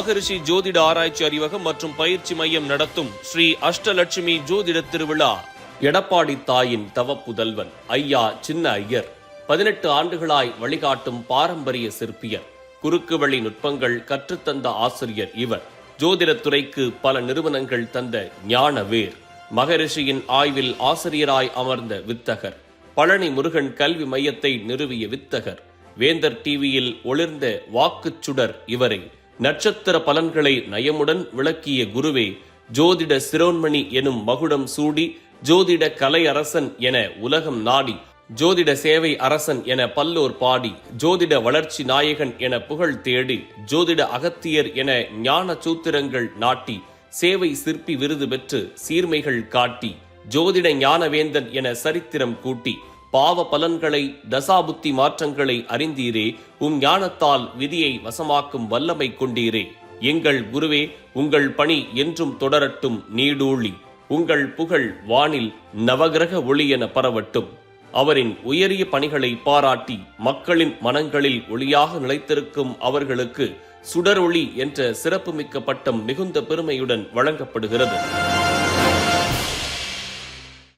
மகரிஷி ஜோதிட ஆராய்ச்சி அறிவகம் மற்றும் பயிற்சி மையம் நடத்தும் ஸ்ரீ அஷ்டலட்சுமி ஜோதிட திருவிழா. எடப்பாடி தாயின் தவப்புதல்வன் ஐயா சின்ன ஐயர் 18 ஆண்டுகளாய் வழிகாட்டும் பாரம்பரிய சிற்பியர். குறுக்கு வழி நுட்பங்கள் கற்றுத்தந்த ஆசிரியர் இவர். ஜோதிடத்துறைக்கு பல நிறுவனங்கள் தந்த ஞான வேர். மகரிஷியின் ஆய்வில் ஆசிரியராய் அமர்ந்த வித்தகர். பழனி முருகன் கல்வி மையத்தை நிறுவிய வித்தகர். வேந்தர் டிவியில் ஒளிர்ந்த வாக்குச் சுடர் இவரை. நட்சத்திர பலன்களை நயமுடன் விளக்கிய குருவே. ஜோதிட சிரோன்மணி எனும் மகுடம் சூடி ஜோதிட கலை அரசன் என உலகம் நாடி, ஜோதிட சேவை அரசன் என பல்லோர் பாடி, ஜோதிட வளர்ச்சி நாயகன் என புகழ் தேடி, ஜோதிட அகத்தியர் என ஞான சூத்திரங்கள் நாட்டி, சேவை சிற்பி விருது பெற்று சீர்மைகள் காட்டி, ஜோதிட ஞானவேந்தன் என சரித்திரம் கூட்டி, பாவ பலன்களை தசாபுத்தி மாற்றங்களை அறிந்தீரே. ஞானத்தால் விதியை வசமாக்கும் வல்லமை கொண்டீரே. எங்கள் குருவே, உங்கள் பணி என்றும் தொடரட்டும் நீடூழி. உங்கள் புகழ் வானில் நவகிரக ஒளி என பரவட்டும். அவரின் உயரிய பணிகளை பாராட்டி மக்களின் மனங்களில் ஒளியாக நிலைத்திருக்கும் அவர்களுக்கு சுடரொளி என்ற சிறப்புமிக்க பட்டம் மிகுந்த பெருமையுடன் வழங்கப்படுகிறது.